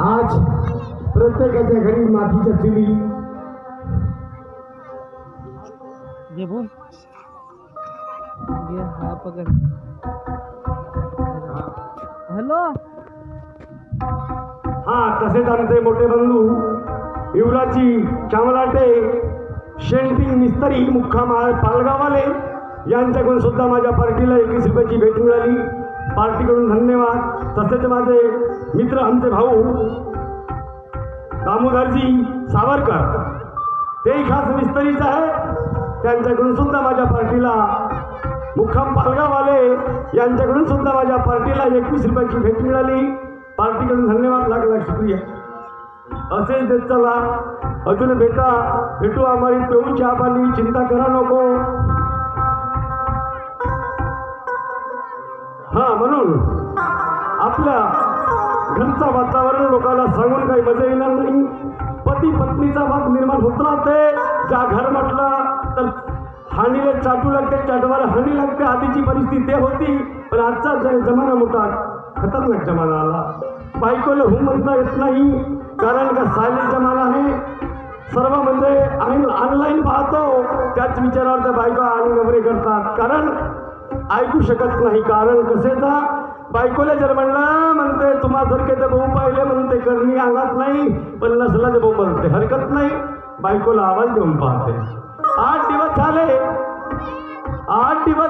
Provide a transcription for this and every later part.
आज प्रत्येकाच्या घरी मातीच्या चुली ये बोल ये हा पकड हॅलो हा तसेच आमचे मोठे बंधू युवराजी चामराटे शेंटिंग मिस्त्री मुक्काम पालगाववाले यांच्याकडून सुद्धा माझ्या पार्टीला 21 रुपयाची भेट मिळाली. पार्टीकडून धन्यवाद. तसेच माझे मित्र आमचे भाऊ दामोदरजी सावरकर तेही खास मिस्त्रीच आहे. त्यांच्याकडून सुद्धा माझ्या पार्टीला मुक्काम पालगाववाले यांच्याकडून सुद्धा माझ्या पार्टीला 21 रुपयाची भेट मिळाली. पार्टीकडून धन्यवाद. लाख लाख शुक्रिया. असेच देत चला. अजून भेटू आम्हाला पेऊ चहा पाणी. चिंता करा नको. हा म्हणून आपल्या घरचं वातावरण लोकांना सांगून काही मजा येणार नाही. पती पत्नीचा वाद निर्माण होत राहते. ज्या घर म्हटलं तर हानीला चाटू लागते, चाटवाला हानी लागते. आधीची परिस्थिती होती, पण आजचा जमाना मोठा खतरनाक जमाना आला. बायकोला हो म्हणता येत नाही, कारण का सायलेंट जमाना आहे. सर्व म्हणजे ऑनलाईन पाहतो त्याच विचारावर त्या बायका आणि नवरे करतात, कारण ऐकू शकत नाही. कारण कसेचा बायकोला जर म्हणते तुम्हासारखे ते भाऊ पाहिले म्हणते करणी अंगात नाही, पण नसला ते भाऊ म्हणते हरकत नाही. बायकोला आवाज देऊन पाहते. 8 दिवस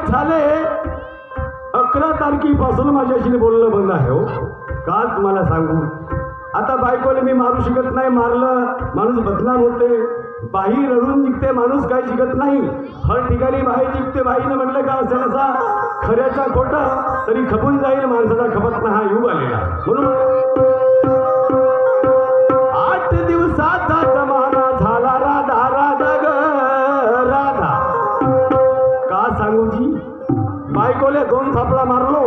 झाले 11 तारखेपासून माझ्याशी बोलणं बंद आहे हो. काच मला सांगू. आता बायकोला मी मारू शकत नाही. मारलं माणूस बदनाम होते. बाई रडून जिंकते, माणूस काही शिकत नाही. हर ठिकाणी बाई जिंकते. बाईनं म्हटलं का असेल असा खऱ्याचा खोटा तरी खपून जाईल, माणसाला खपत नाही. हा युग आलेला. म्हणून 8 दिवसाचा जमाना झाला राधा राधा ग राधा. का सांगू जी. बायकोले 2 थापडा मारलो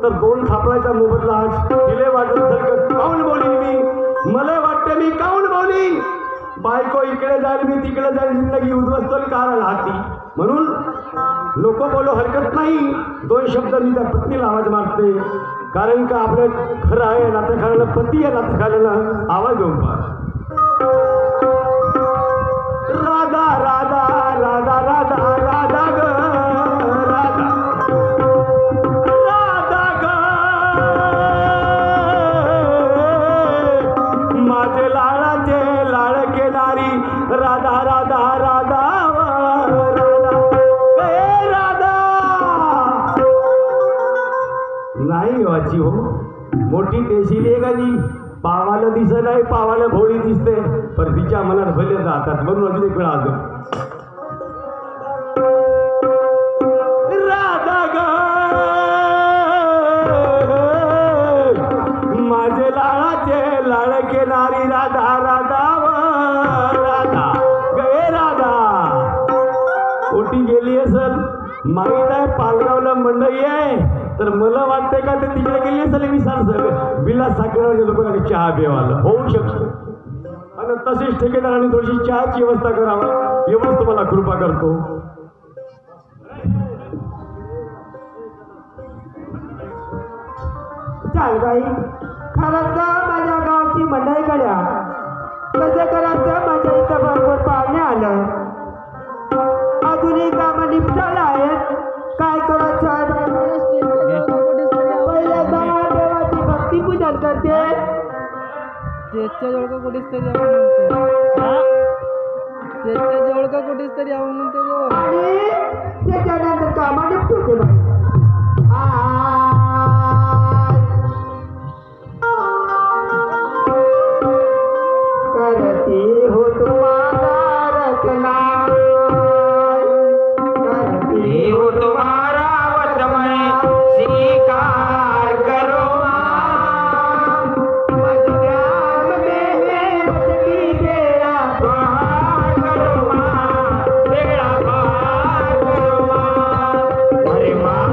तर 2 थापड्याचा मोबदला आज तिले वाटत सारखं काऊन बोलीन मी. मला वाटते मी काऊन बोलीन. बायको इकडे जाईल, मी तिकडे जाईल, जिंदगी उद्ध्वस्त कारण हाती. म्हणून लोक बोलो हरकत नाही. 2 शब्द मी त्या पत्नीला आवाज मारते, कारण का आपलं खरं आहे नातं खाल्यानं, पती आहे नातं खाल्यानं. आवाज देऊन पहा. राधा राधा राधा राधा राधा ग राधा राधा ग माझे लाडाचे लाड केणारी राधा राधा राधा राधा नाही वाची हो. मोठी देशील आहे का जी. पावाला दिसत नाही, पावाला भोळी दिसते, पण तिच्या मनात भले जातात. म्हणून अजून एक वेळा राधा ग माझे लाडाचे लाड केणारी राधा राधा राधा गे राधा. कोटी गेली असेल माहीत आहे. पालगावला मंडई आहे, तर मला वाटतंय का ते तिकडे गेली असेल. मी सगळं बिला साखरेवर गेलो कोणा चहा पिवायला होऊ शकतो. आणि तसेच ठेकेदारांनी थोडीशी चहाची व्यवस्था करावा, एवढंच तुम्हाला कृपा करतो. चाल बाई, खरंच माझ्या गावची मंडई गड्या. कसं करायचं, माझ्या इथं बरोबर पाहुणे आलं. अजूनही कामं निपटायला आहेत. काय करायचं. पहिले देवाची भक्ती पूजन करते. स्टेजच्या जवळ का कुठेच तरी यावं म्हणते. स्टेजच्या जवळ का कुठेच तरी यावं म्हणते तो. आणि त्याच्यानंतर कामं निपटते बाई. करते हो तुम्हारा रचना, करते हो तुम्हारा वचमय स्वीकार करो. मजगाम में की बेड़ा पार करो, बेड़ा पार करो. अरे माँ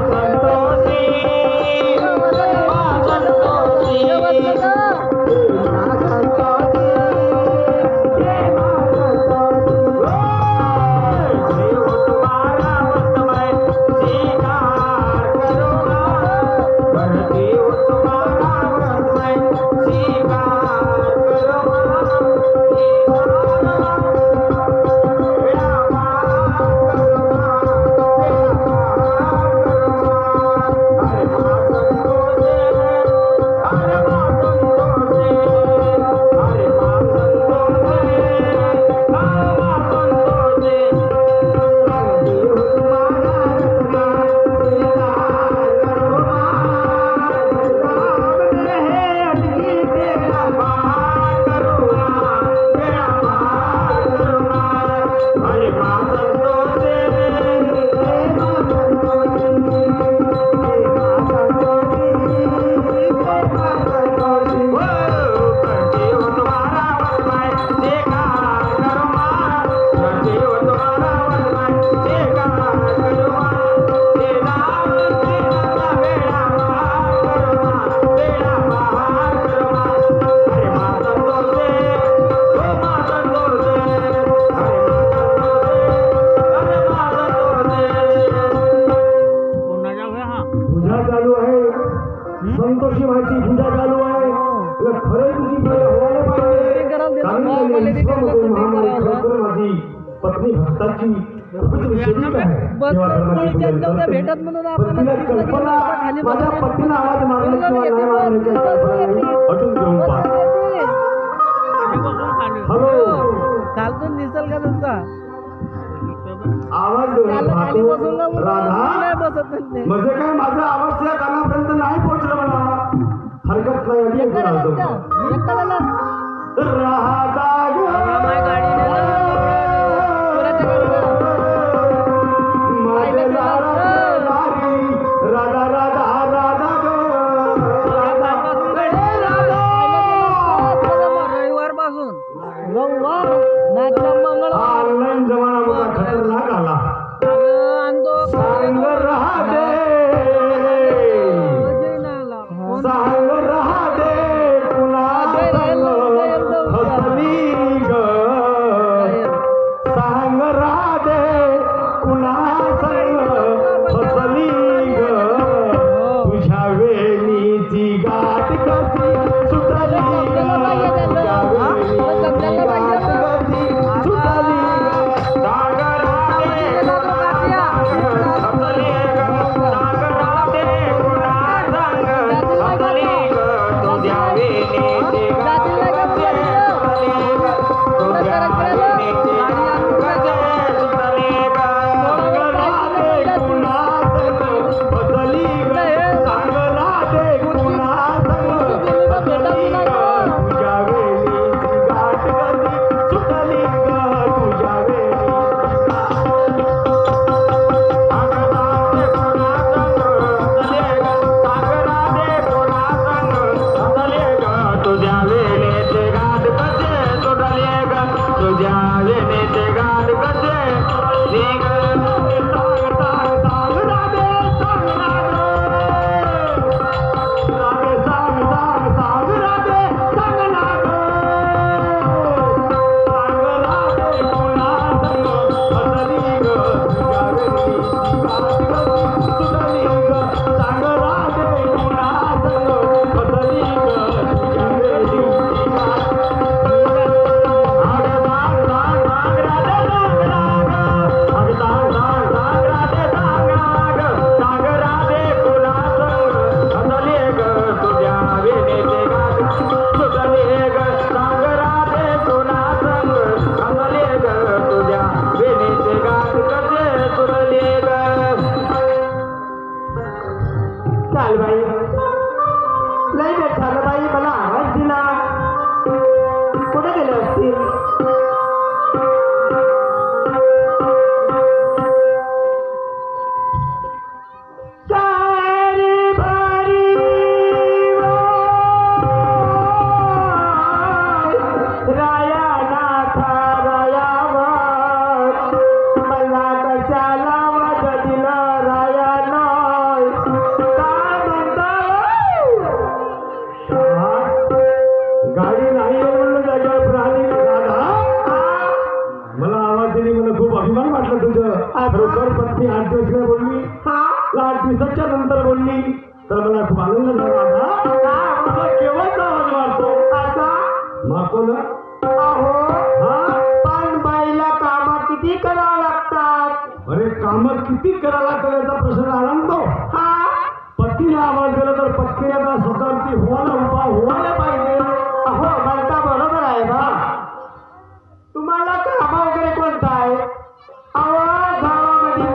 आम्हाला ते विश्वामध्ये त्यांना महामारी करावं. खरोखर माझी पत्नी भक्ताची खूपच सेविका आहे. बस देवा धर्माची पुढच्या पूजा नव्हत्या करते. भेटत म्हणून पण आपण तिला तिला कल्पना खाली माझ्या बसवली. पत्नीला आवाज मारणे बसवली किंवा येते, नाही मारणे बसवली काही येते. अजून घेऊन पहा. हॅलो खालतून दिसल का तुमचा आवाज देऊन त्याला खाली पाहतो. बसवलं म्हणून राधा नाही बसत नाही. म्हणजे काय माझा आवाज त्या कानापर्यंत नाही पोहोचला मला हरकत नाही आधी एकटा ऐकून झाला आलो. का? एकटा झाला? राधा ग माझ्या गाडीने पुराच्या गाडीने. माझे लाडा लाडी, राधा राधा राधा ग राधा रविवार पासून रविवार नाचला मंगळवार ऑनलाईन जमाना मोठा खतरनाक आला. आणतो सांग राधे सांग राधे पुन्हा सांग हसली ग सांग राधे पुन्हा सांग हसली ग तुझ्या वेणीची गाठ कशी सुटली ग तुझ्या वेणीची गाठ कशी सुटली ग सांग राधे हसली ग सांग राधे पुन्हा सांग हसली ग तुझ्या वेणीची गाठ कशी सुटली ग तुझ्या वेणीची गाठ कशी सुटली ग सांग राधे पुन्हा सांग हसली ग सांग राधे पुन्हा सांग हसली ग तुझ्या वेणीची गाठ कशी सुटली ग तुझ्या तुझ्या वेणीचे गाठ कसे सुटले ग तुझ्या वेणीचे गाठ कसे सांग राधे सांग राधे सांग सांग राधे सांग राधे सांग राधे पुन्हा सांग हसली ग तुझ्या वेणीची गाठ कशी सुटली ग सांग राधे पुन्हा सांग हसली ग तुझ्या वेणीची गाठ चाल बाई लय भेट झालं बाई मला आवाज दिला कुठे गेले असतील सारी बारी राया नाथा रायावर मला कशाला वाद दिलं राया नाही काय म्हणता गाडी नाही म्हणलं जागेवर प्राणी राधा मला आवाज दिली मला खूप अभिमान वाटला तुझं खरोखर पत्नी 8 दिवस नाही बोलली 8 दिवसाच्या नंतर बोलली तर मला खूप आनंद झाला राधा तुला केव्हाचा आवाज मारतो असा मारतो ना अहो हा पण बाईला काम किती करावं लागतात अरे काम किती करायला लागतं याचा प्रश्न आणतो हा पत्नीला आवाज दिला तर पत्नीने आता स्वतःवरती व्हायला पाहिजे अहो म्हणता बरोबर आहे बा तुम्हाला काम वगैरे कोणता आहे अहो गावामध्ये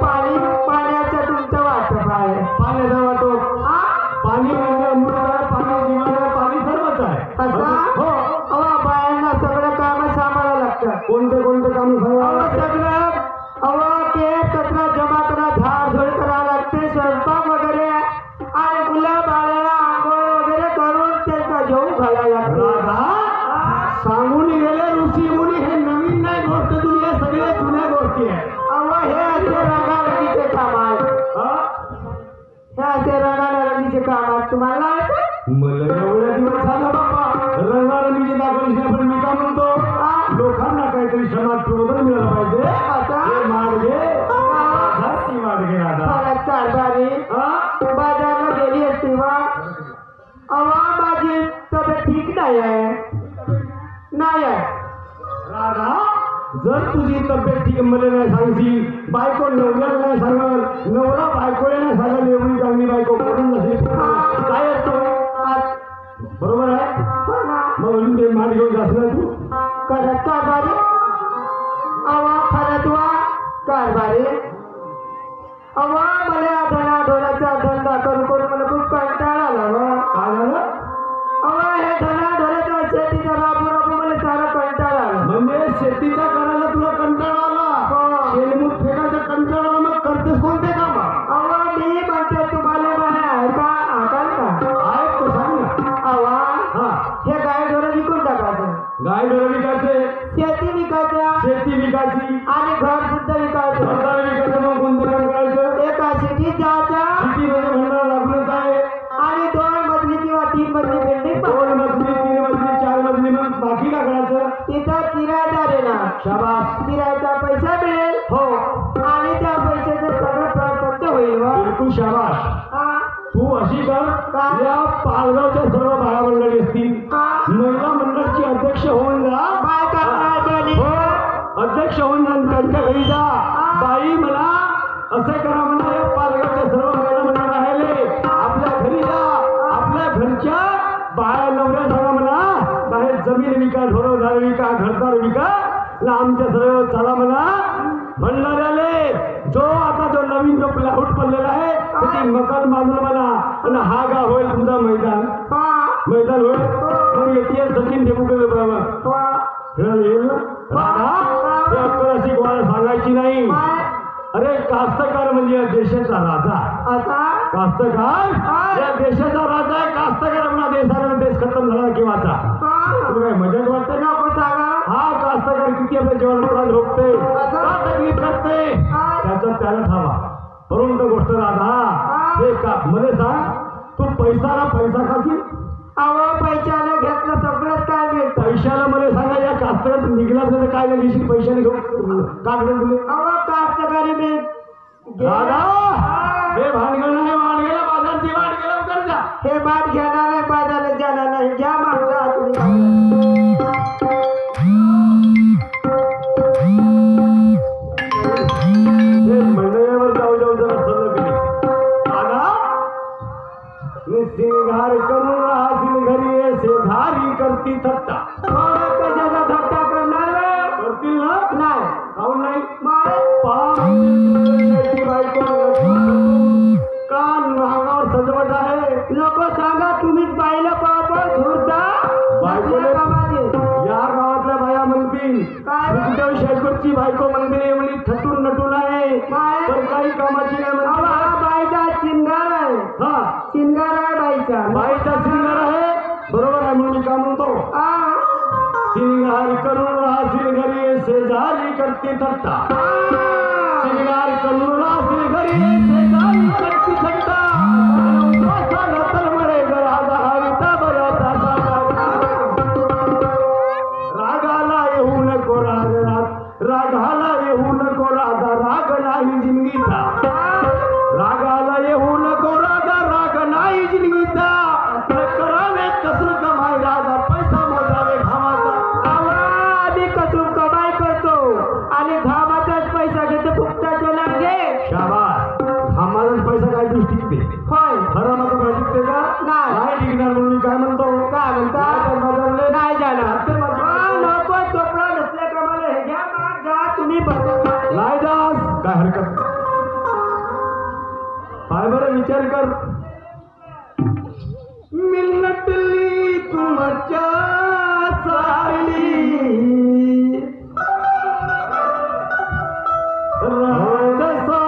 पाण्याचं तुमचं वाटप आहे पाण्याचा वाटप हा पाणी म्हणजे अमृत आहे पाणी जीवन आहे पाणी सर्वच आहे असा हो अहो बायांना सगळं काम सांभाळावं लागतं कोणते काम सांगा अहो सगळं अहो ते कचरा जमा करा झाडझूड करावं लागते स्वयंपाक वगैरे आणि मुलं बाळाला आंघोळ वगैरे करून त्यांना जेवून घालावं लागतं राधा सांगून गेले ऋषी मुनी हे नवीन नाही गोष्ट दुनिया सगळ्या जुन्या गोष्टी आहे अहो हे असे रंगारंगीचे काम आहेत हा? हे असे रंगारंगीचे काम आहेत तुम्हाला वाटतं? मला एवढ्या दिवस झाला बाबा रंगारंगीची दाखवली पण मी का म्हणतो लोकांना काहीतरी समाज प्रबोधन मिळालं पाहिजे हे मार्गे धरती मार्गे राधा मला चालणारी हा? बाजारला गेली असती बा अहो माझी तब्येत ठीक नाही आहे राधा जर तुझी तब्येत ठीक मला नाही सांगशील बायको नवऱ्याला नाही सांगल नवरा बायकोला नाही सांगाल एवढी चांगली बायको करून नसेल काय असतं बरोबर आहे मग अजून ते माठ घेऊन जास्त तू करत का बारी अवा खरत वा कारभारी अवा मला धना ढोलाचा धंदा करून करून मला खूप कंटाळा आला वा. काय झालं अवा हे धना ढोलाचा शेतीचा राबून राबून मला सारा कंटाळा आला. म्हणजे शेतीचा करायला तुला कंटाळा आला शेणमूत फेकायचा कंटाळा आला मग करतेस कोणते काम अवा मी म्हणते तुम्हाला बाहेर आहे का आकाल का आहेत तो सांग ना अवा हा हे गाय ढोरं विकून टाकायचं गाय ढोरं विकायचे शेती विकायचं शेती विकायची आणि घर सुद्धा विकायचं घरदार विकायचं मग कोणतं काम करायचं एका सिटीत जायचं सिटीमध्ये म्हणणार लागूनच आहे आणि 2 मजली किंवा 3 मजली बिल्डिंग 2 मजली 3 मजली 4 मजली मग बाकी काय करायचं तिथं किरायदार येणार शाबास किरायाचा पैसा मिळेल हो आणि त्या पैशाचं सगळं प्राप्त होईल व. बिलकुल शाबास हा, तू अशी कर काय? या पालगावच्या सर्व बाया मंडळी असतील हा. महिला मंडळाची अध्यक्ष होऊन जा बायका काय बोली? हो अध्यक्ष होऊन जा आणि त्यांच्या घरी जा बाई मला असे करा म्हणा या पालगावच्या सर्व महिला मंडळ राहिले आपल्या घरी जा आपल्या घरच्या बाया नवऱ्या सांगा म्हणा बाहेर जमीन विका ढोरदार विका घरदार विका आणि आमच्या सर्व चला म्हणा भंडाऱ्याले जो आता जो नवीन जो प्लाऊट पडलेला आहे त्याची मकान बांधून म्हणा आणि हा गाव होईल तुमचा मैदान हा, मैदान होईल मग येते सचिन डेपुटे बरोबर वा. खेळायला येईल ना राधा हे अक्कल अशी कोणाला सांगायची नाही काय? अरे कास्तकार म्हणजे या देशाचा राजा असा कास्तकार या देशाचा राजा आहे कास्तकार म्हणा देशाला देश खतम झाला केव्हाचा हा. तुला काय मजाच वाटते ना नको सांगा हा कास्तकार किती आपल्या जेवणाला झोपते का तकलीफ करते त्याचा त्याला ठावा परंतु गोष्ट राधा हे का मध्ये सांग तू पैसा खाशील अहो पैशाने घेतलं सगळंच काय मिळतं. पैशाला मला सांगा या कास्तकात निघलाच नाही तर काय नाही घेशील पैशाने घेऊन कागद तुले अहो कास्तकारी मी राधा हे भानगड नाही वाढगेला बाजारची वाट गेला कर जा हे बाट घेणार आहे बाजारात जाणार नाही घ्या मागचा तुम्ही ते मंडळावर जाऊ जाऊ जरा सल्ला केली राधा निसिंगार करून राहतील घरी असे धारी करती थट्टा कशाचा धक्का करणार रे? करतील ना नाही काहून नाही मग बायको का नागावर सजवट आहे लोक सांगा तुम्हीच पाहिलं पापा धुरता बायकोले कामाची या गावातल्या बाया म्हणतील काय? सुखदेव शेळकरची बायको म्हणते एवढी थटून नटून आहे काय? पण काही कामाची नाही अहो, म्हणते हा बाईचा शिंगार आहे हा शिंगार आहे बाईचा बाईचा सिंगार आहे बरोबर आहे म्हणून मी का म्हणतो हा. सिंगार करून राहतील घरी शेजारी करते थट्टा सिंगार करून राहतील घरी शेजारी करते थट्टा उपासाला तर मरे राजा हरिता बराचा रागाला येऊ नको रागाला येऊ नको राधा राग नाही जिंदगीचा रागाला येऊ नको राग नाही जिंदगीचा करावे कसर कमाई राजा पैसा मोजावे घामाचा आम्ही कसून कमाई करतो आणि घामाचाच पैसा घेतो फुकटाचे लागे शाबास घामाचाच पैसा काय दिवस टिकते होय खरं माझं काय टिकते का नाही. टिकणार म्हणून मी काय म्हणतो काय म्हणता नाही जाणार ते माझं- नको चोपडा नसल्या प्रमाणे हे घ्या माग जा तुम्ही बसा नाही जास काय हरकत नाही. पाय बरं विचार कर मिन्नटली तुमच्या साली राजसा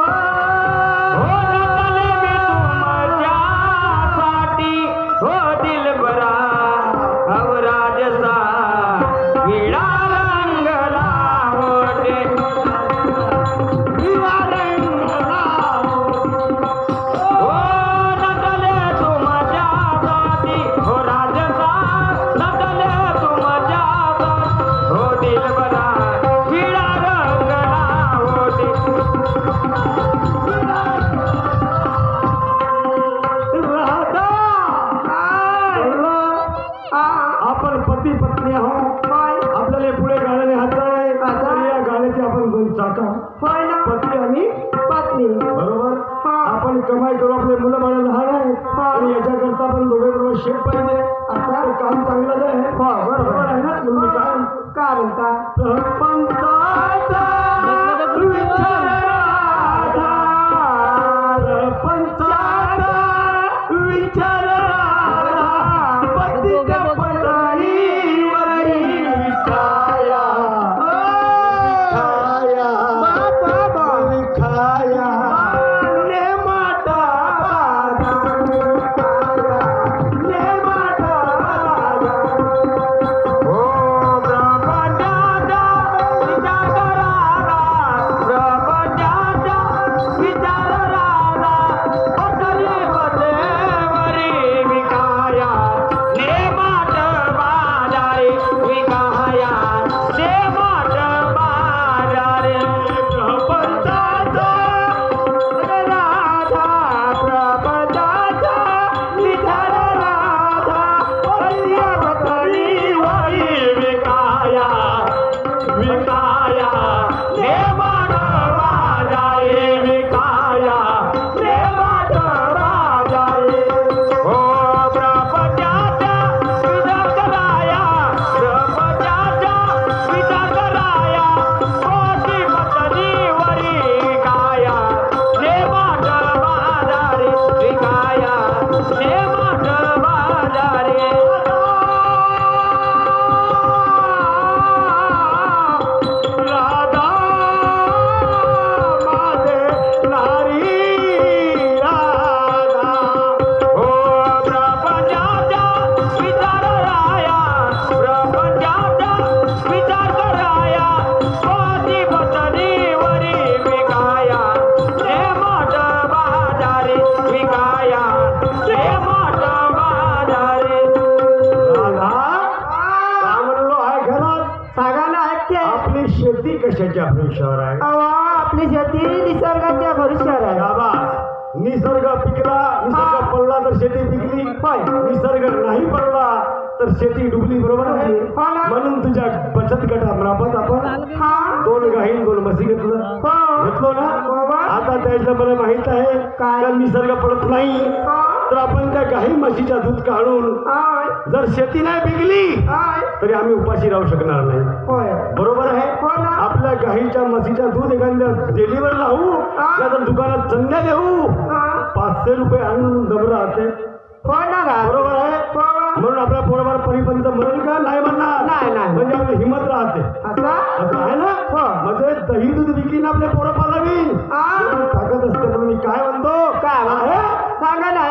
हो नटले मी तुमच्यासाठी हो दिलबरा अव राजसा विडा रंगला होते विवा रंगला हो नटले तुमच्यासाठी हो राजसा नटले तुमच्यासाठी हो दिलबरा विडा रंगला होते राधा आपण पती पत्नी आहोत आपल्याला हे पुढे गाण्याने हात आहे तर या गाण्याची आपण दोन चाका होय ना पती आणि पत्नी बरोबर हा. आपण कमाई करू आपले मुलं बाळ लहान आहेत आणि याच्याकरता आपण दोघे बरोबर शेत पाहिजे आता काम चांगलं आहे हो बरोबर आहे ना तुम्ही काय का म्हणता सरपंचाचा विचार राधा, सरपंचाचा विचार राधा, पतीच्या पत्नीवरही विखाया, विखाया, नेमाटा आपली शेती कशाच्या भरोशावर आहे आपली शेती निसर्गाच्या भरोश्यावर आहे बाबा निसर्ग पिकला निसर्ग पडला तर शेती पिकली निसर्ग नाही पडला तर शेती डुबली बरोबर आहे म्हणून तुझ्या बचत गटामार्फत आपण 2 गाई 2 म्हशी घेतलो ना आता त्याचं मला माहित आहे का निसर्ग पडत नाही तर आपण त्या गाई म्हशीच्या दूध काढून जर शेती नाही पिकली तरी आम्ही उपाशी राहू शकणार नाही बरोबर आहे आपल्या गाईच्या म्हशीच्या दूध एखाद्या डेलीवर लावू या तर दुकानात चंद्या देऊ 500 रुपये आणून दब राहते बरोबर आहे म्हणून आपल्या पोराबार परिपंत म्हणून का नाही म्हणणार नाही म्हणजे आपली हिंमत राहते असं आहे ना म्हणजे दही दूध विकीन आपल्या पोरं पालावीन ताकद असते म्हणून मी काय म्हणतो काय आहे सांगा ना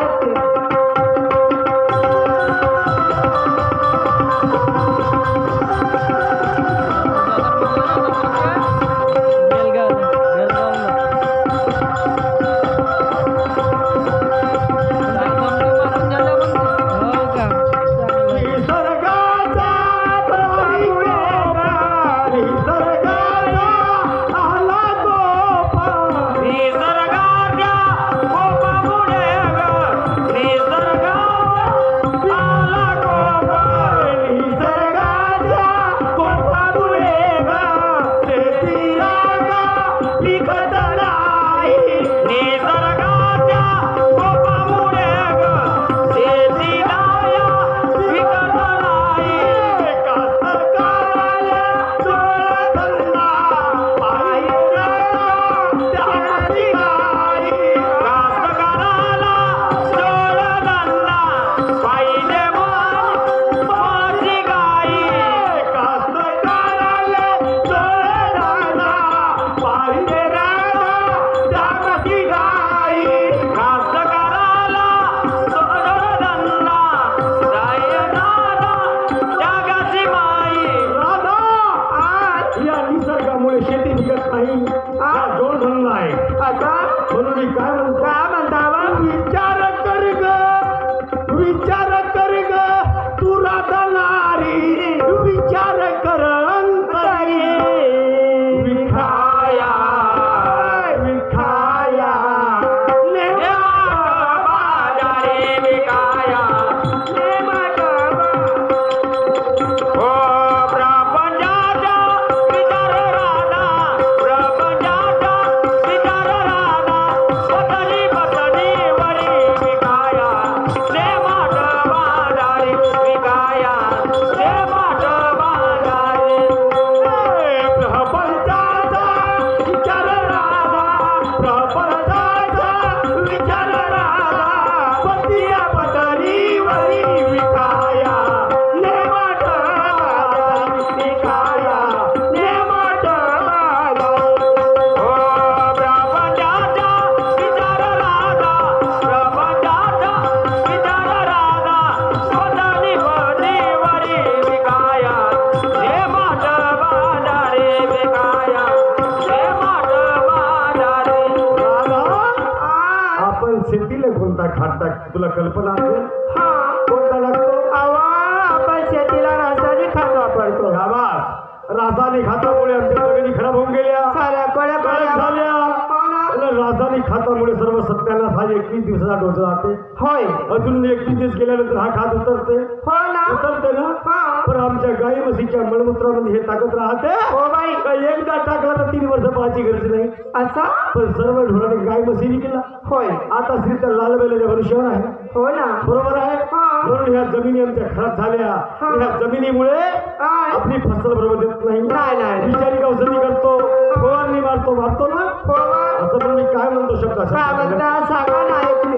टाक हात टाक तुला कल्पना असेल हा कोणता लागतो अवा आपण शेतीला रासायनिक खत वापरतो शाबास रासायनिक खतामुळे आमच्या जमिनी खराब होऊन गेल्या साऱ्या काय कळ्या झाल्या हो ना? आणि रासायनिक खतामुळे सर्व सत्यानाश हा 21 दिवसाचा डोस जाते होय अजून 21 दिवस गेल्यानंतर हा खात उतरते हो ना उतरते ना हा पण आमच्या गाई म्हशीच्या मलमूत्रामध्ये हे टाकत राहते हो बाई का एकदा टाकला तर 3 वर्ष पाहायची गरज नाही असा पण सर्व ढोराने गाय म्हशी विकला होय आता श्री त्या लाल बैलाच्या भरोश्यावर आहे हो ना बरोबर आहे हा. म्हणून ह्या जमिनी आमच्या खराब झाल्या हा. ह्या जमिनीमुळे काय? आपली फसल बरोबर देत नाही नाही बिचारी औषधी करतो फवारणी मारतो ना हो बा. असं पण मी काय म्हणतो काय शब्द म्हणता सांगा ना ऐकू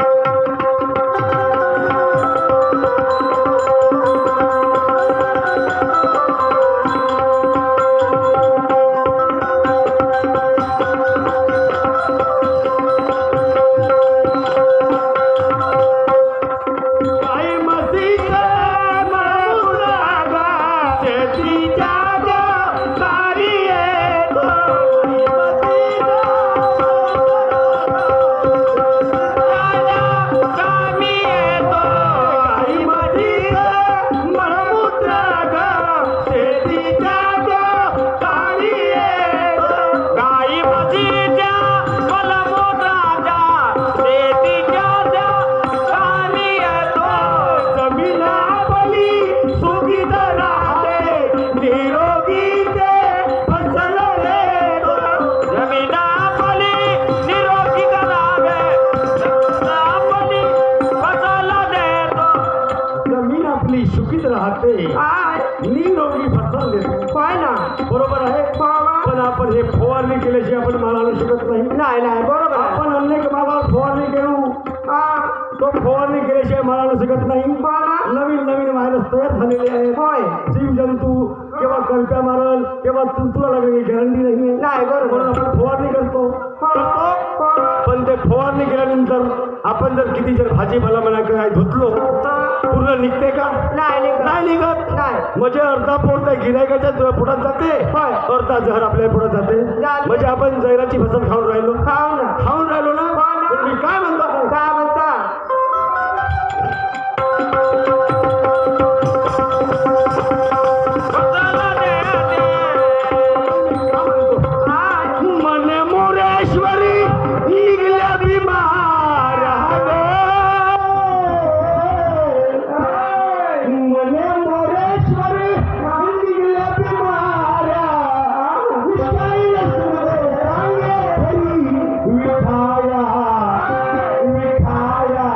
गाई म्हशीचं मळमुरागा, शेतीच्या दारी येतो. कामी येतो. गाई म्हशीचं मळमुरागा, शेतीच्या दारी येतो. गाई म्हशीच्या मळमुरागा, शेतीच्या दारी येतो. जमीना पली सुखीत राहते, निरोगी ते फसल येतो. जमीना पली निरोगी राहावे, जमीना पली फसल देतो. जमीन आपली सुखीत राहते काय निरोगी फसल देतो होय ना बरोबर आहे हो बा. पण आपण हे फवारणी केल्याशिवाय आपण माल आणू शकत नाही नाही बरोबर आहे आपण अनेक मालावर फवारणी करू हा तो फवारणी केल्याशिवाय मला आणू शकत नाही हो ना नवीन व्हायरस तयार झालेले आहेत होय जीव जंतू केव्हा कल्प्या मारल केव्हा तुला लागेल गॅरंटी नाही नाही बरोबर म्हणून आपण फवारणी करतो हो पण ते फवारणी केल्यानंतर आपण जर किती जर भाजीपाला म्हणा काय धुतलो हा. पूर्ण निघते का नाही नाही निघत नाही म्हणजे अर्धा पोट त्या गिरायकाच्या पोटात जाते होय. अर्धा जहर आपल्या पोटात जाते जाते. म्हणजे आपण जैराची फसल खाऊन राहिलो खाऊ ना खाऊन राहिलो ना हो ना. पण मी काय म्हणतो काय म्हणता हा मन मोरेश्वरी निघल्या बिमार मन मोरेश्वरी निघल्या बिमार विठाया विठाया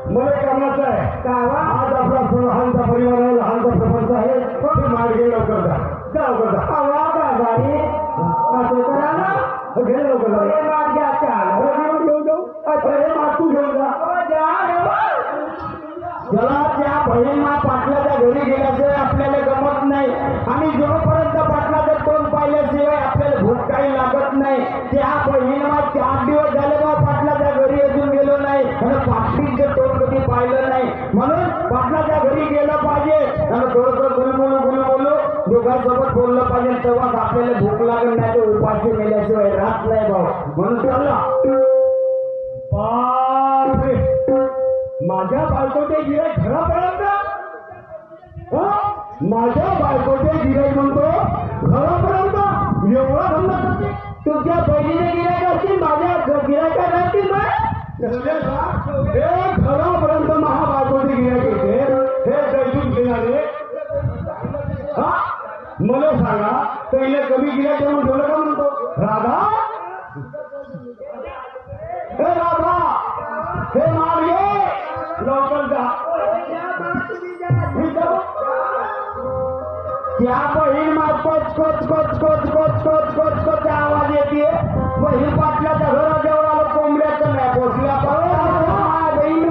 मला कामाचं आहे गावा आज आपला लहानचा परिवार आहे लहानचा प्रपंच आहे ते मार्गे लवकर जा लवकर जा हवा बाजारी असं करा ना घे लवकर जा हे मार्ग्या चाल घेऊन जाऊ हे मातू घेऊन जा ज्याला त्या बहिणा पाटलाच्या घरी गेल्याशिवाय आपल्याला गमत नाही आणि जोपर्यंत पाटलाचं तोंड पाहिल्याशिवाय आपल्याला भूक काही लागत नाही त्या बहिणा 4 दिवस झाले बा पाटलाच्या घरी अजून गेलो नाही आणि पाटलीचं तोंड कधी पाहिलं नाही म्हणून पाटलाच्या घरी गेलं पाहिजे आणि थोडंसं गुलगुलू दोघांसोबत बोललं पाहिजे तेव्हाच आपल्याला भूक लागत नाही तर उपाशी मेल्याशिवाय राहत नाही भाऊ म्हणून चालला बापरे माझ्या बायकोचे गिराईक घरापर्यंत माझ्या बायकोचे गिराईक म्हणतो घरापर्यंत एवढा धंदा करते तुमच्या बहिणीने गिरायक असतील माझ्या गिरायकात असतील हे घरापर्यंत महाबायकोचे गिराईक येते तर इले कमी गेल्या तेव्हा ठेवलं का म्हणतो राधा हे राधा हे मार्गे लवकर जा त्या बहीण coach coach coach coach coach coach coach coach आवाज येते बहीण पाटलाच्या घराजवळ आलं कोंबड्याचं नाही पोचल्या बहीण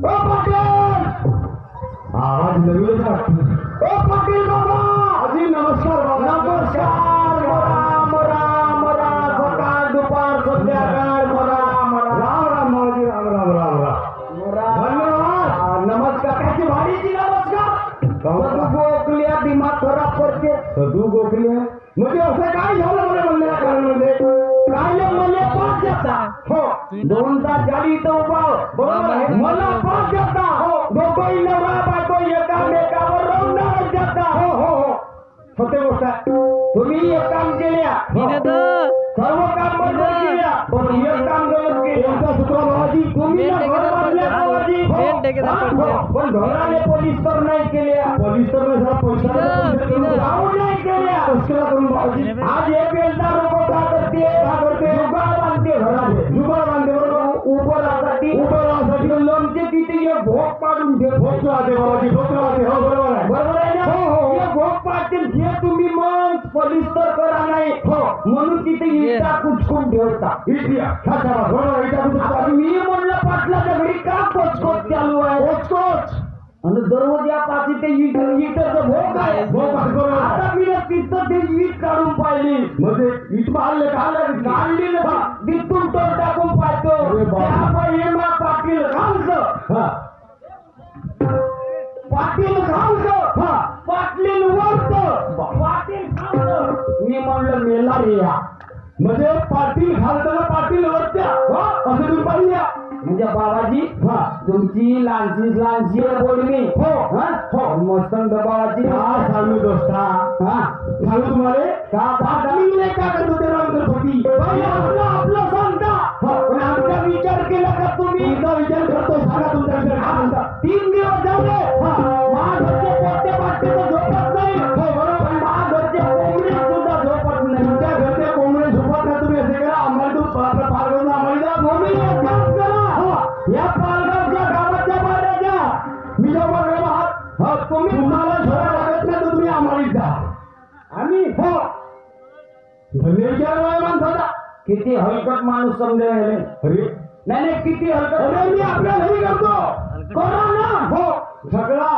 ओ पाटील आवाज नवीनच वाटतो ओ पाटील बाबा अजी नमस्कार बाबा नमस्कार राम राम राम सकाळ दुपार संध्याकाळ राम राम राम मावजी राम राम राम राम धन्यवाद नमस्कार त्याची भाडीची नमस्कार सदू गोखल्या दिमाग खराब करते सदू गोखल्या म्हणजे असं काय झालं मला म्हणल्या कारणमध्ये काय मला पाच देता हो 2 तास झाली इथं उभा बरोबर आहे मला 5 देता हो दोघंही नवरा बायको एकामेकावर रवणारच देता हो हो हो सत्य गोष्ट आहे तुम्ही एक काम केल्या सर्व काम बंद केल्या पण एक काम गलत केलं सुत्रा बाबाजी तुम्ही घर बांधल्या बाबाजी पण घराने पोलीस तर नाही केल्या पोलीस तर नाही केल्या तस्करा करून बाबाजी आज एक बेलदार लोक का करते जुगाड बांधते घराने जुगाड बांधते बरोबर उभं राहसाठी लोणचे तिथे एक भोग पाडून घे भोग राहते बाबाजी भोग राहते हो बरोबर आहे बरोबर आहे ना हो हो एक भोग पाडतील जे तुम्ही मग पोलीस तर करा नाही हो म्हणून तिथे इटा कुचकून ठेवता इटिया बरोबर इटा मी म्हणलं पाटलाच्या घरी का कोचकोच चालू आहे कोचकोच आणि दररोज पाची ते इटचं भोग आहे भोग आता मी तिथं ते ईट काढून पाहिली म्हणजे ईट मारले काढली तिथून तर टाकून पाहतो पाटील पाटील पाटील वरत पाटील मी म्हणलं मेला रे या म्हणजे पाटील घालताना पाटील वरत्या असं तुम्ही पाहिजे म्हणजे बाबाजी तुमची लहानशी बोलणी हो हो मस्त बाबाजी सांगू दोस्ता सांगू तुम्हाला का करत होते रामकर होती आपलं सांगता पण आमचा विचार केला का तुम्ही विचार करतो सांगा तुमचा विचार काय म्हणता 3 दिवस झाले महाघरचे पोटे पाटते तर झोपत नाही बरोबर महाघरचे कोंबडे सुद्धा झोपत नाही तुमच्या घरचे कोंबडे झोपत नाही तुम्ही असे करा आम्हाला तू पार आम्हाला या पालगावच्या गावाच्या बाहेरच्या मी जेव्हा तुम्ही तुम्हाला झोळा लागत नाही तर तुम्ही आम्हाला जा आम्ही हो धनेच्या माणसाचा किती हलकट माणूस समजायला अरे नाही किती हलकट मी आपल्या घरी करतो करा ना हो सगळा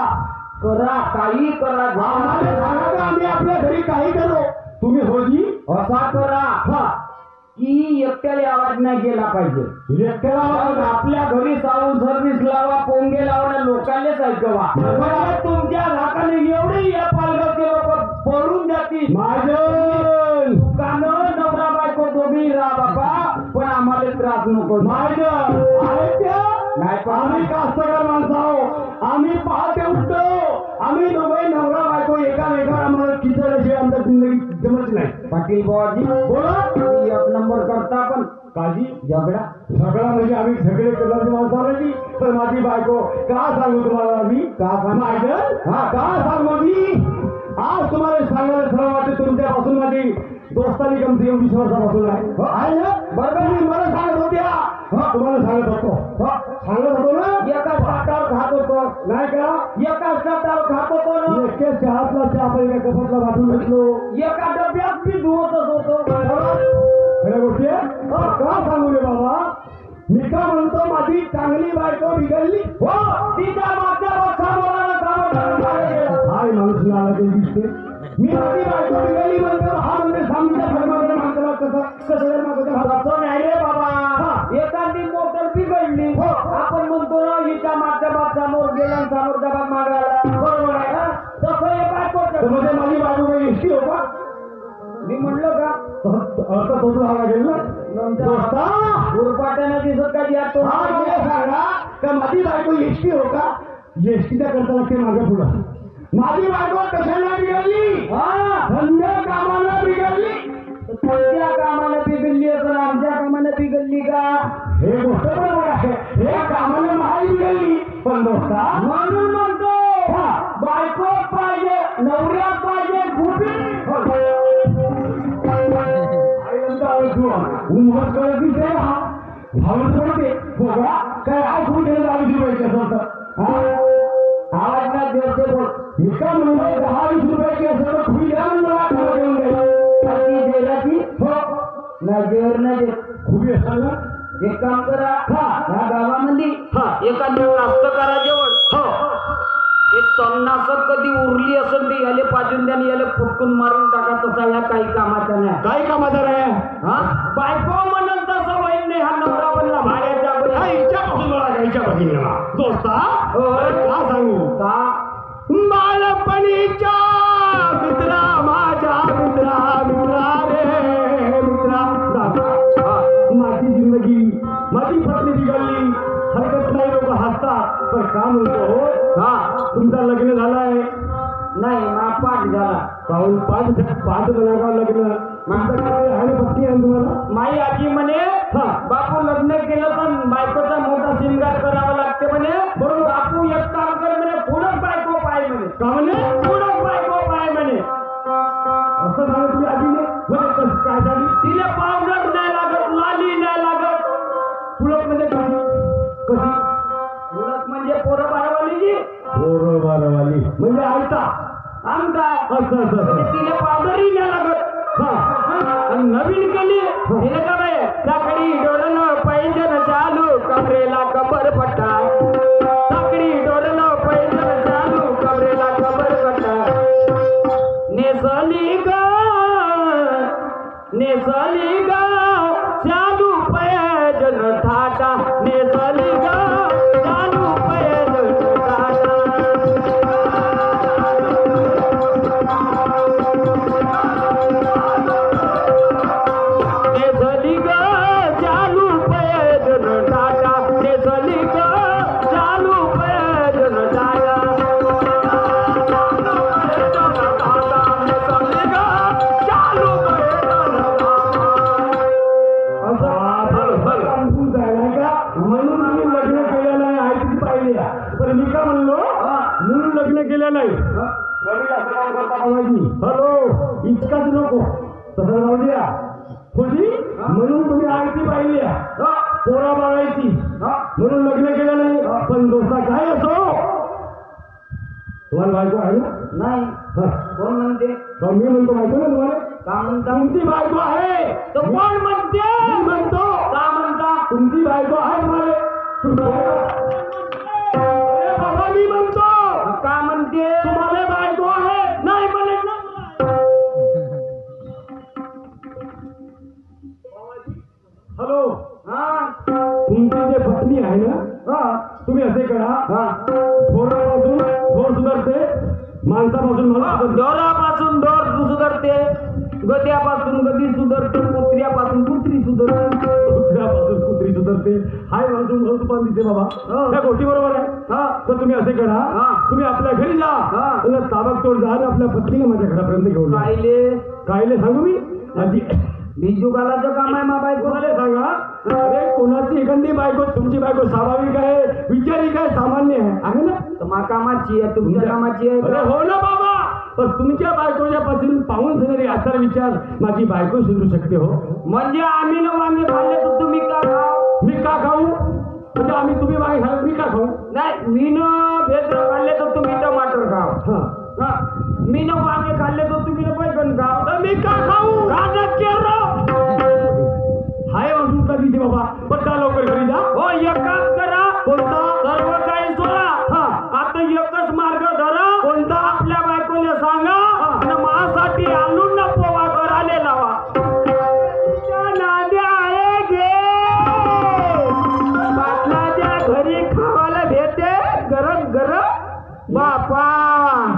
करा काही करा आम्हाला सांगा आम्ही आपल्या घरी काही करू तुम्ही होजी असा करा की एकट्याला आवाज नाही गेला पाहिजे एकट्याला आवाज आपल्या घरी साऊंड सर्व्हिस लावा पोंगे लावा लोकांनाच ऐकवा तुमच्या हाताने एवढे या पालगावचे लोक पळून जातील माझं दुकानं नवरा बायको दोघी राहा बाबा पण आम्हाला त्रास नको माझं नाही आम्ही कास्तकार माणसं आहो आम्ही पहाटे उठतो आम्ही दोघे नवरा बायको एकामेकावर आम्हाला खिचल्याशिवाय आमच्या जिंदगी जमत नाही पाटील बाबाजी बोला एक नंबर करता पण काजी झगडा म्हणजे आम्ही झगडे करण्याची माणसं आली तर माझी बायको का सांगू तुम्हाला मी का सांगू मी आज तुम्हाला सांगायला खरं वाटतं तुमच्यापासून माझी दोस्तानी कमती विश्वासापासून आहे ना बरोबर मी मला सांगत होत्या तुम्हाला सांगत होतो ना एका ताटावर खात होतो नाही का एका ताटावर खात होतो ना एका चहातला चहा आपण एका कपातला वाटून घेतलो एका डब्यात मी धुवतच होतो खऱ्या गोष्टी का सांगू रे बाबा मी का म्हणतो माझी चांगली बायको बिघडली हो तिच्या मागच्या हाय माणूस नाला ते दिसते मी माझी बायको बिघडली म्हणतो हा म्हणजे सामच्या धर्माच्या माणसाला कसं नाही रे बाबा एखादी मोटर बिघडली हो आपण म्हणतो ना हिच्या मागच्या बाग समोर गेला समोरच्या बाग मागायला बरोबर आहे ना तसं हे बायको म्हणजे माझी बायको काही एसटी हो का मी म्हणलं का अर्थ तोच राहावा गेल ना गुरपाट्याने दिसत का या तो सांगा का माझी बायको एसटी हो का एसटीच्या करता लागते माझ्या पुढं माझी बायको कशाला बिघडली धंद्या कामाला बिघडली कोणत्या कामाला बिघडली असं आमच्या कामाला बिघडली का हे गोष्ट बरोबर आहे हे कामाला महाई बिघडली पण म्हणून म्हणतो बायको पाहिजे नवऱ्या पाहिजे उमगत कळत नाही ते हा भावच पडते बघा काय आज कुठे ₹20 असं होतं आवाज ना देते बोल एका मुंबई ₹10-20 असं तर खुली द्या मला घेऊन जाईल देण्याची हो नाही देवर नाही देत खुली असतात ना एक काम करा हा ह्या गावामध्ये हा एखाद्या कास्तकाराजवळ हो हे तणनाशक कधी उरली असेल ते याले पाजून द्या आणि याले फुटकून मारून टाका तसा या काही कामाचा नाही काय कामाचा रे हा बायको म्हणत तसं होईल नाही हा नवरा बनला भाड्याच्या बरी. हा हिच्यापासून मला घ्यायच्या बघितला दोस्ता अरे का सांगू का बालपणीच्या मित्रा माझ्या मित्रा रे मित्रा माझी जिंदगी माझी पत्नी बिघडली हरकत नाही लोक हसतात पण का म्हणतो हा तुमचा लग्न झालाय नाही मा पाठ झाला काहून पाच बनावा लग्न माझं काय आहे ना पत्नी आहे तुम्हाला माई आजी म्हणे हा. बापू लग्न केलं तर बायकोचा मोठा शिंगार करावा लागते म्हणे बरोबर बापू एक काम कर म्हणे पुढं बायको पाय म्हणे का म्हणे पुढं बायको पाय म्हणे असं झालं तुम्ही आधीने म्हणजे काय झाली तिला पावडर नाही लागत लाली नाही लागत पुलक म्हणजे कशी कशी पुढत म्हणजे पोरं बारवाली जी बरोबरवाली म्हणजे आयता आमचा असं असं असं. तिला पावडरही नाही लागत हा आणि नवीन केली तिने का बाय साखळी डोरलं पैंजन चालू कमरेला कबर पट्टा साखळी डोरलं पैंजन चालू कमरेला कबर पट्टा नेसली ग चालू पैंजन ठाटा नेसली ग चालू पैंजन ठाटा नेसली ग चालू पैदल टाटा नेसली ग चालू पैदल टाटा नेसली ग चालू पैदल म्हणून मी लग्न केलेलं नाही आयती पाहिली पण मी का म्हणलो म्हणून लग्न केलं नाही हॅलो इतकाच नको तसं जाऊ द्या होती म्हणून तुम्ही आयती पाहिली पोरा बाळायची म्हणून लग्न केलं नाही पण दोस्ता काय असो तुम्हाला बायको आहे ना नाही हा. कोण म्हणते तर मी म्हणतो बायको ना तुम्हाला का म्हणता तुमची बायको आहे तो कोण म्हणते मी म्हणतो का म्हणता तुमची बायको आहे तुम्हाला अरे बाबा मी म्हणतो का म्हणते तुम्हाला बायको आहे नाही म्हणे ना हॅलो हा तुमची जे पत्नी आहे ना तुम्ही असे करा थोरापासून थोर सुधारते माणसापासून माणूस सुधारते. दोरापासून दोर सुधारते गद्यापासून गदी सुधारते कुत्र्यापासून कुत्री सुधारते कुत्र्यापासून कुत्री सुधारते हाय म्हणून मला पण दिसते बाबा त्या गोष्टी बरोबर आहे तर तुम्ही असे करा तुम्ही आपल्या घरी जा आणि ताबडतोब जा आणि आपल्या पत्नीला माझ्या घरापर्यंत घेऊन जा कायले कायले सांगू मी आधी बिजू घालायचं काम आहे मा बायको तुम्हाला सांगा अरे कोणाची एखादी बायको तुमची बायको स्वाभाविक आहे विचारिक आहे सामान्य आहे ना तर मा कामाची आहे तुमच्या कामाची आहे अरे हो ना बाबा पण तुमच्या बायकोच्या पासून पाहून सगळे आचार विचार माझी बायको सुधरू शकते हो म्हणजे आम्ही न वांगे खाल्ले तर तुम्ही का खाऊ मी का खाऊ म्हणजे आम्ही तुम्ही वांगे खाल्ले मी का खाऊ नाही मी न भेसळ खाल्ले तर तुम्ही टमाटर खाऊ हा हा. मी न वांगे खाल्ले तर तुम्ही न बैगन खाऊ तर मी का खाऊ खाणं केलं हाय वाजून का दिसे बाबा बघा लवकर घरी जा हो एक काम करा कोणता सर्व काही सोडा हा आता एकच मार्ग धरा कोणता आपल्या बायकोले सांगा आणि माझ्यासाठी आणून ना पोवा करायला लावा नांद्या आहे गे पाटलाच्या घरी खावायला भेटे गरम गरम बापा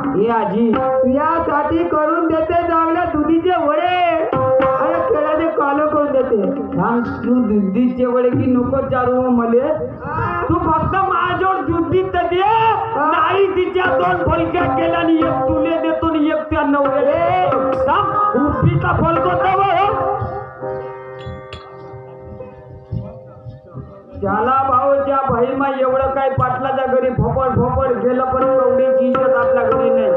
हे आजी यासाठी करून देते चांगल्या दुधीचे वडे अरे खेळाचे कालो करून देते सांग तू दुधीचे वडे की नको चारू मले तू फक्त माझ्यावर दुधी तर दे नाही तिच्या दोन फलक्या केल्या आणि एक तुले देतो आणि एक त्या नवऱ्याले सांग उभीचा फलको तर त्याला भाऊच्या बहिमा एवढं काय पाटलाच्या घरी फोपड गेलं पण एवढीची इज्जत आपल्या घरी नाही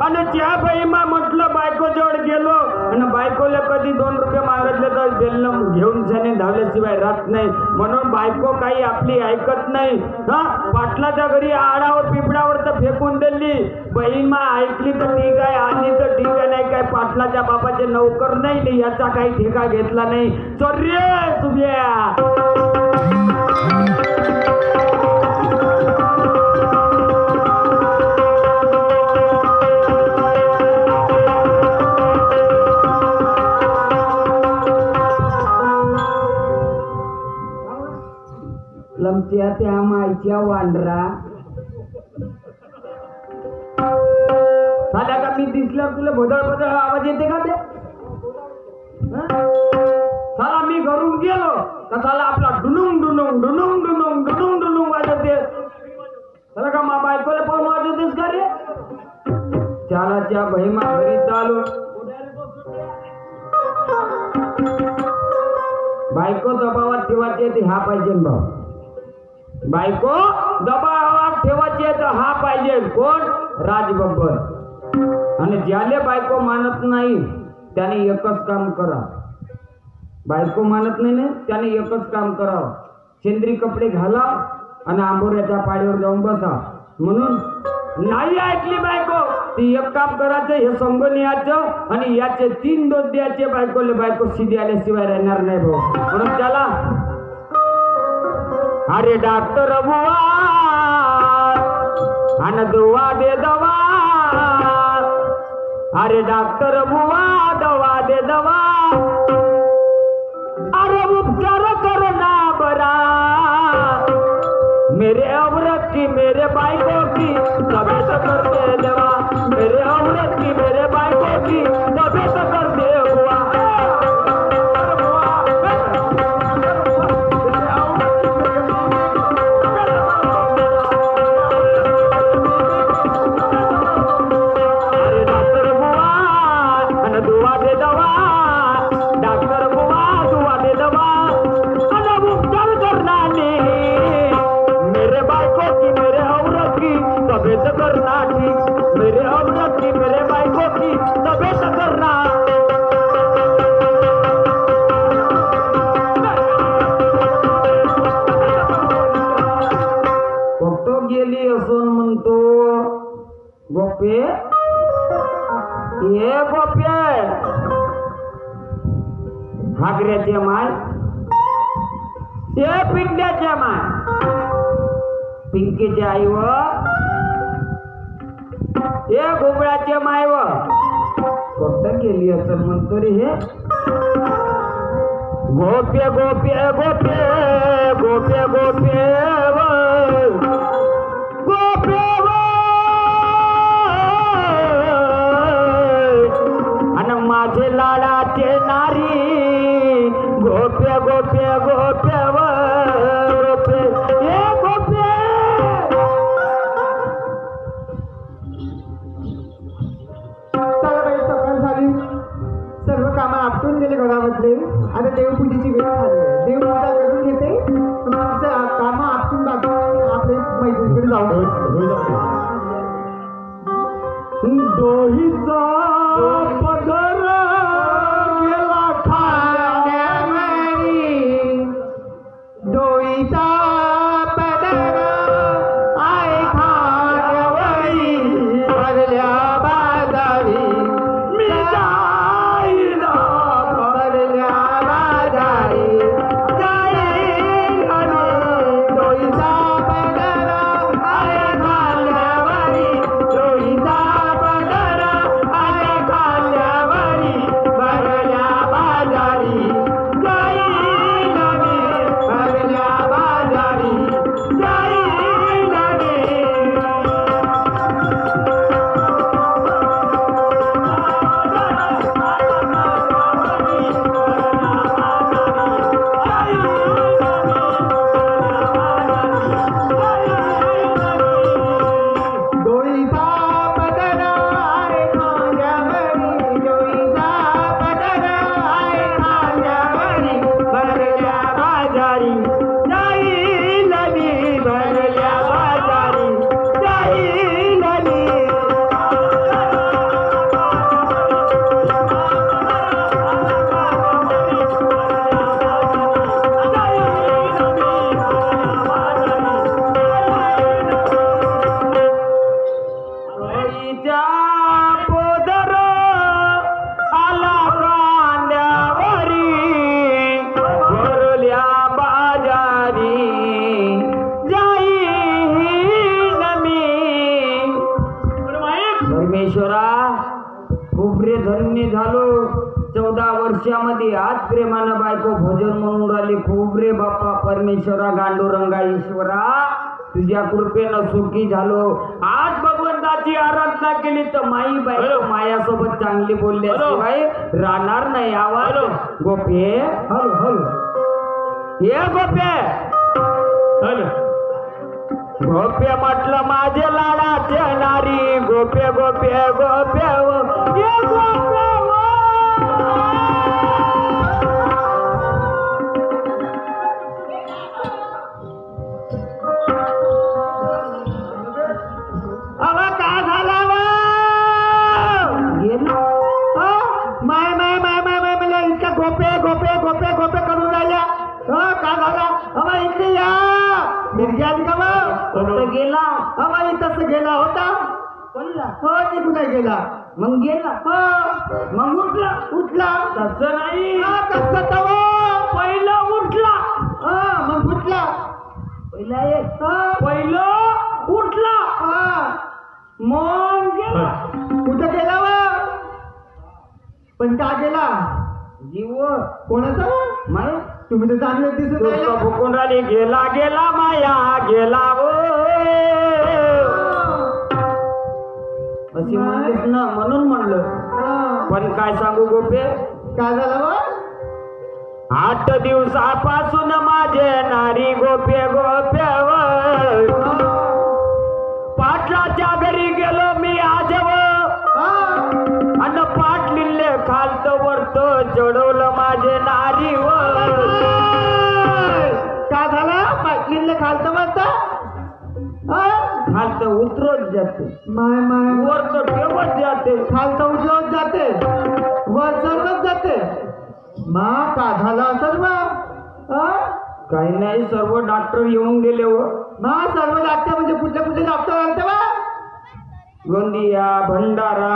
आणि त्या बहिमा म्हटलं बायको जवळ गेलो आणि बायकोला कधी 2 रुपये मागितले तर बेलनं घेऊन जाणे धावल्याशिवाय राहत नाही. म्हणून बायको काही आपली ऐकत नाही. हा पाटलाच्या घरी आडावर पिपडावर तर फेकून दिली. बहीण मा ऐकली तर ठीक आहे, आली तर ठीक आहे. नाही काय पाटलाच्या बापाचे नौकर नाही, याचा काही ठेका घेतला नाही. चल रे सुभ्या. लमच्या त्या माईच्या वांडरा झाल्या का? मी दिसल्यावर तुला भोदळ भोदळ आवाज येते का? ते साला मी घरून गेलो का झाला आपला डुनुंग डुनुंग डुनुंग डुनुंग डुनुंग डुनुंग वाजवते. झाला का मा बायकोला पाहून वाजवतेस का रे? चालाच्या बहिमा घरी चालू. बायको दबावात ठेवायची ते हा पाहिजे भाऊ. बायको दबावात ठेवायची तर हा पाहिजे. कोण? राजबब्बर. आणि ज्याले बायको मानत नाही त्याने एकच काम करा. बायको मानत नाही ना त्याने एकच काम करावं. सेंद्री कपडे घाला आणि आंबोऱ्याच्या पाळीवर जाऊन बसा. म्हणून नाही ऐकली बायको ती एक काम करायचं, हे समजून यायचं आणि याचे 3 डोस द्यायचे बायकोले. बायको शिदी आल्याशिवाय राहणार नाही भाऊ. म्हणून त्याला अरे डॉक्टर बुवा अन दुवा दे दवा. अरे डॉक्टर बुवा दवा दे दवा. अरे उपचार करना बरा. मेरे औरत की मेरे बाइको की तबीयत कर दे देवा. मेरे औरत की मेरे बाइको की तबीयत कर दे हुआ. गेली असून म्हणतो गोपे ये गोपे घागऱ्याचे माय ते पिंड्याचे माय पिंकीचे आई व हे घोबळ्याचे माय व कुठं गेली असं म्हणतो रे हे गोपे गोपे गोपे गोपे गोपे गोपे आणि माझे लाडाचे नारी गोपे गोपे गोपे गोपे हे गोपे सकाळ झाली सर्व कामं आपटून गेले घरामधले. आता देवपूजेची वेळ झाली आहे. देवपूजा करून घेते कामं आपटून टाकून आपले मैत्रिणीकडे जाऊ. डोहीचा पदर गेला खाण्यामरी डोईचा पदर आय खाण्यावरी भरल्या बाजारी मी जाईन भरल्या बाजारी जाईल आणि डोईचा पदर आय खाण्यावरी डोईचा पदर आय खाण्यावरी 14 वर्षामध्ये आज प्रेमानं बायको भजन म्हणून राहिली. खूप रे बाप्पा परमेश्वरा गांडुरंगा ईश्वरा तुझ्या कृपेनं सुखी झालो. आज भगवंताची आराधना केली तर माई बायको मायासोबत चांगली बोलल्याशिवाय राहणार नाही. आवाज गोपे हॅलो हॅलो हे गोपे गोपे म्हटलं माझे लाडाचे नारी गोपे गोपे गोपे ये गोपे अवा का झाला माय माय माय माय माय मला इतका गोपे गोपे गोपे गोपे करून राहिल्या. का झाला अवा इथे या मिरगी आली का मग गेला अवा इथंच गेला होता हो निघून गेला मग गेला मग उठला उठला तसं नाही कसं तवा पहिलं उठला मग उठला पहिलं उठला मग गेला कुठं गेला पण का गेला जीव कोणाचा माय तुम्ही तर चांगले दिसत भुकून राहिली. गेला गेला माया गेला अशी म्हणतेस ना म्हणून म्हणलं. पण काय सांगू गोपे काय झालं 8 दिवसापासून माझे नारी गोपे गोपे पाटलाच्या घरी गेलो मी आजवर अन पाटलिले खालत वरत चढवलं माझे नारीवर. काय झालं पाटलिले खालत वरत खालत उतरत जाते माय माय वरत ठेवत जाते खालत उतरत जाते वर चढवत जाते. मा का झालं असं काही नाही सर्व डॉक्टर येऊन गेले व मा सर्व डॉक्टर म्हणजे कुठले डॉक्टर आलते गोंदिया भंडारा